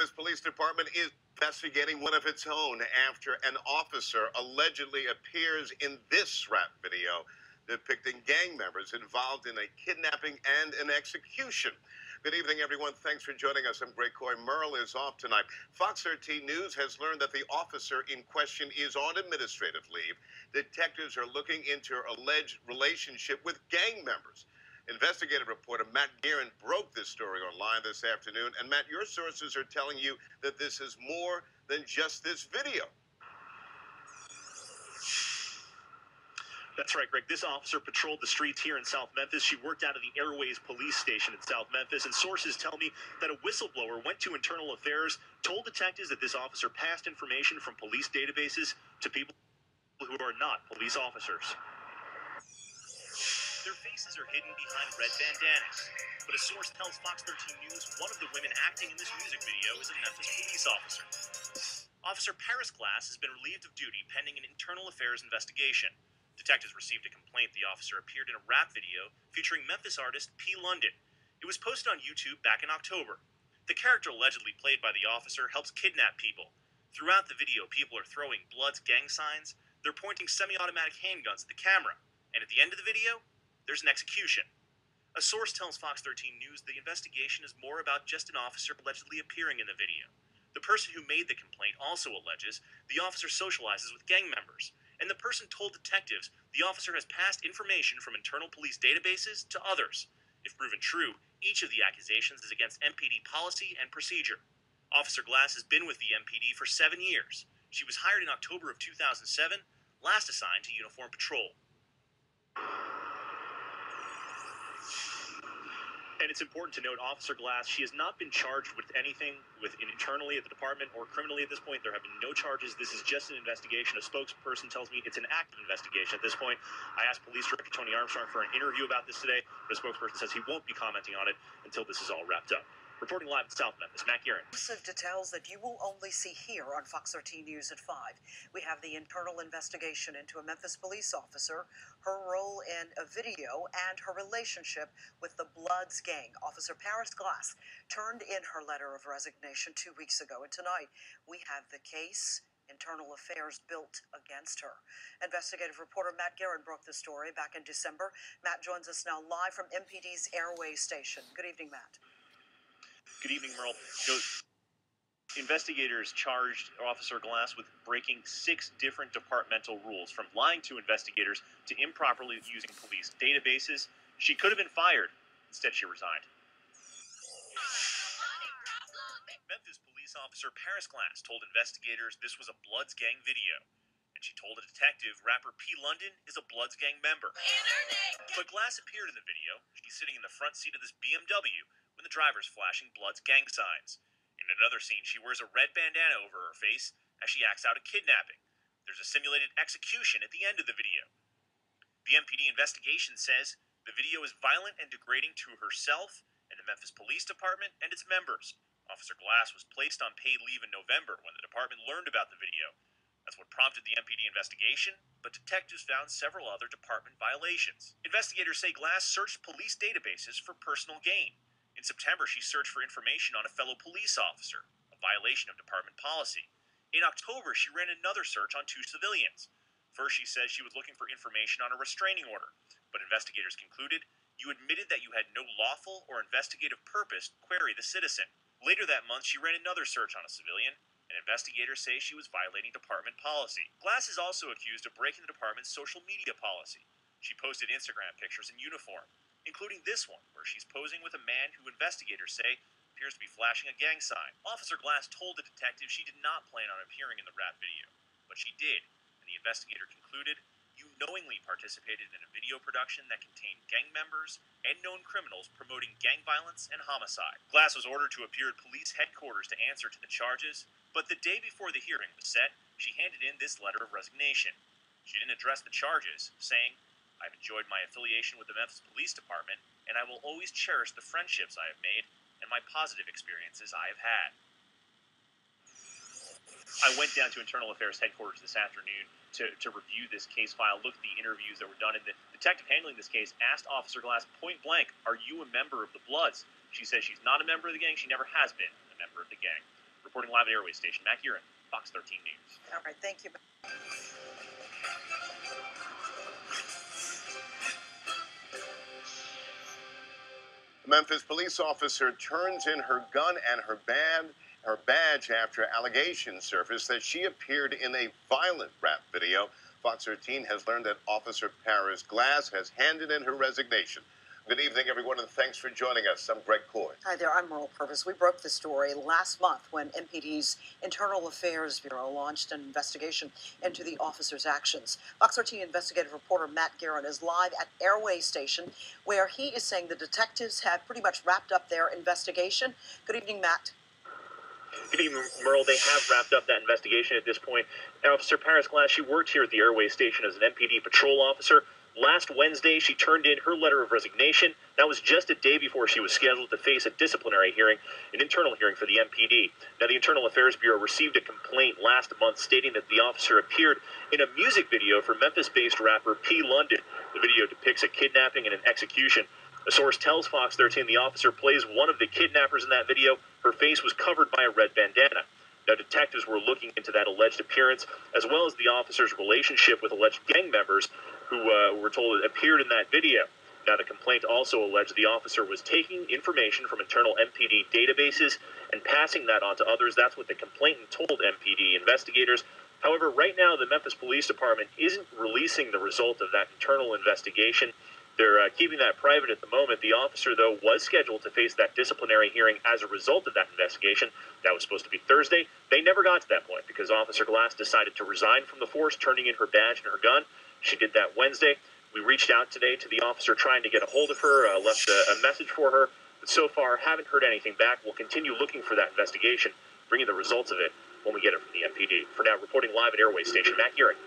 Memphis Police Department is investigating one of its own after an officer allegedly appears in this rap video depicting gang members involved in a kidnapping and an execution. Good evening, everyone. Thanks for joining us. I'm Greg Coy. Merle is off tonight. Fox 13 News has learned that the officer in question is on administrative leave. Detectives are looking into her alleged relationship with gang members. Investigative reporter Matt Guerin broke this story online this afternoon. And Matt, your sources are telling you that this is more than just this video. That's right, Greg. This officer patrolled the streets here in South Memphis. She worked out of the Airways police station in South Memphis, and sources tell me that a whistleblower went to Internal Affairs, told detectives that this officer passed information from police databases to people who are not police officers. Their faces are hidden behind red bandanas, but a source tells Fox 13 News one of the women acting in this music video is a Memphis police officer. Officer Paris Glass has been relieved of duty pending an Internal Affairs investigation. Detectives received a complaint the officer appeared in a rap video featuring Memphis artist P. London. It was posted on YouTube back in October. The character allegedly played by the officer helps kidnap people. Throughout the video, people are throwing Blood's gang signs, they're pointing semi-automatic handguns at the camera, and at the end of the video, there's an execution. A source tells Fox 13 News the investigation is more about just an officer allegedly appearing in the video. The person who made the complaint also alleges the officer socializes with gang members, and the person told detectives the officer has passed information from internal police databases to others. If proven true, each of the accusations is against MPD policy and procedure. Officer Glass has been with the MPD for 7 years. She was hired in October of 2007, last assigned to uniform patrol. And it's important to note, Officer Glass, she has not been charged with anything internally at the department or criminally at this point. There have been no charges. This is just an investigation. A spokesperson tells me it's an active investigation at this point. I asked Police Director Tony Armstrong for an interview about this today, but a spokesperson says he won't be commenting on it until this is all wrapped up. Reporting live in South Memphis, Matt Guerin. Exclusive details that you will only see here on Fox 13 News at 5. We have the internal investigation into a Memphis police officer, her role in a video, and her relationship with the Bloods gang. Officer Paris Glass turned in her letter of resignation 2 weeks ago, and tonight we have the case Internal Affairs built against her. Investigative reporter Matt Guerin broke the story back in December. Matt joins us now live from MPD's Airways station. Good evening, Matt. Good evening, Merle. Investigators charged Officer Glass with breaking 6 different departmental rules, from lying to investigators to improperly using police databases. She could have been fired. Instead, she resigned. Memphis police officer Paris Glass told investigators this was a Bloods gang video. And she told a detective rapper P. London is a Bloods gang member. But Glass appeared in the video. She's sitting in the front seat of this BMW when the driver's flashing Bloods gang signs. In another scene, she wears a red bandana over her face as she acts out a kidnapping. There's a simulated execution at the end of the video. The MPD investigation says the video is violent and degrading to herself and the Memphis Police Department and its members. Officer Glass was placed on paid leave in November when the department learned about the video. That's what prompted the MPD investigation, but detectives found several other department violations. Investigators say Glass searched police databases for personal gain. In September, she searched for information on a fellow police officer, a violation of department policy. In October, she ran another search on 2 civilians. First, she says she was looking for information on a restraining order, but investigators concluded you admitted that you had no lawful or investigative purpose to query the citizen. Later that month, she ran another search on a civilian, and investigators say she was violating department policy. Glass is also accused of breaking the department's social media policy. She posted Instagram pictures in uniform, including this one, where she's posing with a man who investigators say appears to be flashing a gang sign. Officer Glass told the detective she did not plan on appearing in the rap video, but she did, and the investigator concluded, you knowingly participated in a video production that contained gang members and known criminals promoting gang violence and homicide. Glass was ordered to appear at police headquarters to answer to the charges, but the day before the hearing was set, she handed in this letter of resignation. She didn't address the charges, saying, I've enjoyed my affiliation with the Memphis Police Department, and I will always cherish the friendships I have made and my positive experiences I have had. I went down to Internal Affairs headquarters this afternoon to review this case file, look at the interviews that were done, and the detective handling this case asked Officer Glass point blank, are you a member of the Bloods? She says she's not a member of the gang. She never has been a member of the gang. Reporting live at Airway Station, Matt Gearin, Fox 13 News. All right, thank you. A Memphis police officer turns in her gun and her badge after allegations surfaced that she appeared in a violent rap video. Fox 13 has learned that Officer Paris Glass has handed in her resignation. Good evening, everyone, and thanks for joining us. I'm Greg Coy. Hi there, I'm Merle Purvis. We broke the story last month when MPD's Internal Affairs Bureau launched an investigation into the officer's actions. Fox 13 investigative reporter Matt Gearin is live at Airway Station, where he is saying the detectives have pretty much wrapped up their investigation. Good evening, Matt. Good evening, Merle. They have wrapped up that investigation at this point. Officer Paris Glass, she worked here at the Airway Station as an MPD patrol officer. Last Wednesday, she turned in her letter of resignation. That was just a day before she was scheduled to face a disciplinary hearing, an internal hearing for the MPD. Now, the Internal Affairs Bureau received a complaint last month stating that the officer appeared in a music video for Memphis-based rapper P. London. The video depicts a kidnapping and an execution. A source tells Fox 13 the officer plays one of the kidnappers in that video. Her face was covered by a red bandana. Now, detectives were looking into that alleged appearance, as well as the officer's relationship with alleged gang members who were told appeared in that video. Now, the complaint also alleged the officer was taking information from internal MPD databases and passing that on to others. That's what the complainant told MPD investigators. However, right now, the Memphis Police Department isn't releasing the result of that internal investigation. They're keeping that private at the moment. The officer, though, was scheduled to face that disciplinary hearing as a result of that investigation. That was supposed to be Thursday. They never got to that point because Officer Glass decided to resign from the force, turning in her badge and her gun. She did that Wednesday. We reached out today to the officer trying to get a hold of her, left a message for her. But so far, haven't heard anything back. We'll continue looking for that investigation, bringing the results of it when we get it from the MPD. For now, reporting live at Airway Station, Matt Gearin.